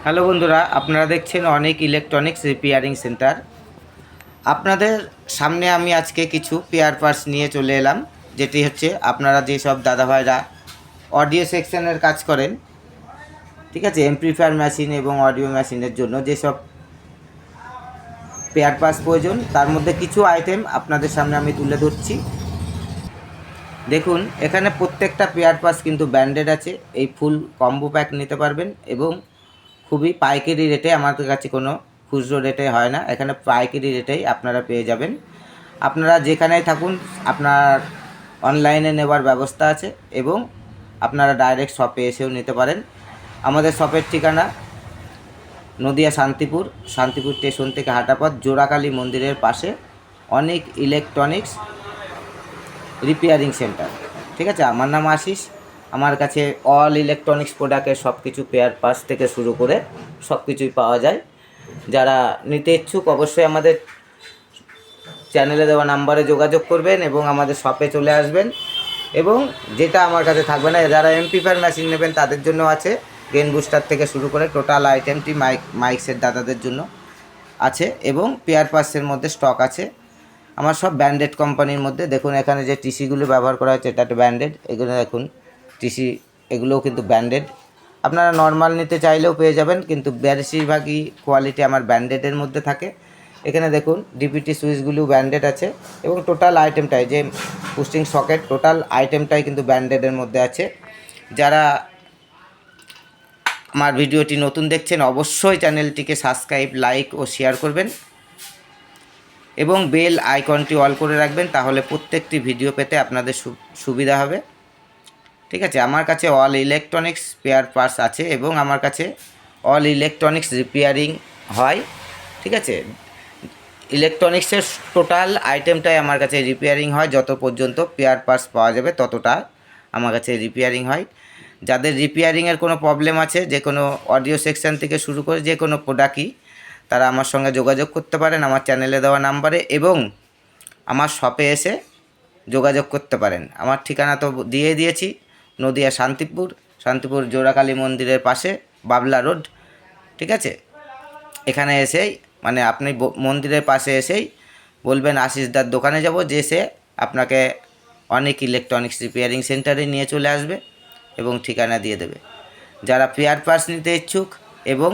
Hello বন্ধুরা, আপনারা দেখছেন অনেক ইলেকট্রনিক্স রিপেয়ারিং সেন্টার। আপনাদের সামনে আমি আজকে কিছু পেয়ার পার্টস নিয়ে চলে এলাম, যেটি হচ্ছে আপনারা যেসব দাদাভাইরা অডিও সেকশনের কাজ করেন, ঠিক আছে, এমপ্লিফায়ার মেশিন এবং অডিও মেশিনের জন্য যেসব পেয়ার পার্টস প্রয়োজন, তার মধ্যে কিছু আইটেম আপনাদের সামনে আমি তুলে ধরছি। দেখুন, এখানে প্রত্যেকটা পেয়ার পার্টস কিন্তু ব্র্যান্ডেড আছে। এই ফুল কম্বো প্যাক নিতে পারবেন এবং খুবই পাইকারি রেটে, আমাদের কাছে কোনো খুচরো রেটে হয় না, এখানে পাইকারি রেটেই আপনারা পেয়ে যাবেন। আপনারা যেখানেই থাকুন আপনার অনলাইনে নেওয়ার ব্যবস্থা আছে এবং আপনারা ডাইরেক্ট শপে এসেও নিতে পারেন। আমাদের শপের ঠিকানা নদিয়া শান্তিপুর স্টেশন থেকে হাঁটাপথ, জোড়াকালী মন্দিরের পাশে অনেক ইলেকট্রনিক্স রিপেয়ারিং সেন্টার। ঠিক আছে, আমার নাম আশিস। আমার কাছে অল ইলেকট্রনিক্স প্রোডাক্টের সব কিছু পেয়ার পার্টস থেকে শুরু করে সব কিছুই পাওয়া যায়। যারা নিতে ইচ্ছুক অবশ্যই আমাদের চ্যানেলে দেওয়া নাম্বারে যোগাযোগ করবেন এবং আমাদের শপে চলে আসবেন। এবং যেটা আমার কাছে থাকবে না, যারা এমপ্লিফায়ার মেশিন নেবেন তাদের জন্য আছে, গেন বুস্টার থেকে শুরু করে টোটাল আইটেমটি মাইক্সের দাদাদের জন্য আছে এবং পেয়ার পার্টসের মধ্যে স্টক আছে আমার সব ব্র্যান্ডেড কোম্পানির মধ্যে। দেখুন এখানে যে টিসিগুলো ব্যবহার করা হচ্ছে এটা একটা ব্র্যান্ডেড, এগুলো দেখুন টিসি, এগুলোও কিন্তু ব্র্যান্ডেড। আপনারা নর্মাল নিতে চাইলেও পেয়ে যাবেন, কিন্তু বেশিরভাগই কোয়ালিটি আমার ব্র্যান্ডেডের মধ্যে থাকে। এখানে দেখুন ডিপিটি সুইচগুলো ব্র্যান্ডেড আছে এবং টোটাল আইটেমটাই যে পুস্টিং সকেট, টোটাল আইটেমটাই কিন্তু ব্র্যান্ডেডের মধ্যে আছে। যারা আমার ভিডিওটি নতুন দেখছেন অবশ্যই চ্যানেলটিকে সাবস্ক্রাইব, লাইক ও শেয়ার করবেন এবং বেল আইকনটি অল করে রাখবেন, তাহলে প্রত্যেকটি ভিডিও পেতে আপনাদের সুবিধা হবে। ঠিক আছে, আমার কাছে অল ইলেকট্রনিক্স স্পেয়ার পার্টস আছে এবং আমার কাছে অল ইলেকট্রনিক্স রিপেয়ারিং হয়। ঠিক আছে, ইলেকট্রনিক্সের টোটাল আইটেমটাই আমার কাছে রিপেয়ারিং হয়, যত পর্যন্ত পেয়ার পার্টস পাওয়া যাবে ততটা আমার কাছে রিপেয়ারিং হয়। যাদের রিপেয়ারিংয়ের কোনো প্রবলেম আছে, যে কোনো অডিও সেকশন থেকে শুরু করে যে কোনো প্রোডাক্টই, তারা আমার সঙ্গে যোগাযোগ করতে পারেন আমার চ্যানেলে দেওয়া নাম্বারে এবং আমার শপে এসে যোগাযোগ করতে পারেন। আমার ঠিকানা তো দিয়ে দিয়েছি, নদিয়া শান্তিপুর জোড়াকালী মন্দিরের পাশে, বাবলা রোড। ঠিক আছে, এখানে এসেই মানে আপনি মন্দিরের পাশে এসেই বলবেন আশিসদার দোকানে যাব, যে সে আপনাকে অনেক ইলেকট্রনিক্স রিপেয়ারিং সেন্টারে নিয়ে চলে আসবে এবং ঠিকানা দিয়ে দেবে। যারা পেয়ার পার্টস নিতে ইচ্ছুক এবং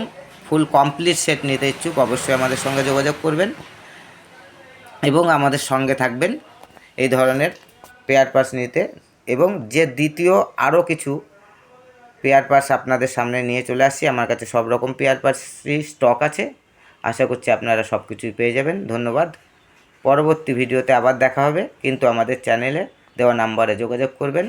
ফুল কমপ্লিট সেট নিতে ইচ্ছুক অবশ্যই আমাদের সঙ্গে যোগাযোগ করবেন এবং আমাদের সঙ্গে থাকবেন এই ধরনের পেয়ার পার্টস নিতে। এবং যে দ্বিতীয় আরও কিছু পেয়ার পার্টস আপনাদের সামনে নিয়ে চলে আসছি, আমার কাছে সব রকম পেয়ার পার্টসই স্টক আছে। আশা করছি আপনারা সব কিছুই পেয়ে যাবেন। ধন্যবাদ। পরবর্তী ভিডিওতে আবার দেখা হবে, কিন্তু আমাদের চ্যানেলে দেওয়া নাম্বারে যোগাযোগ করবেন।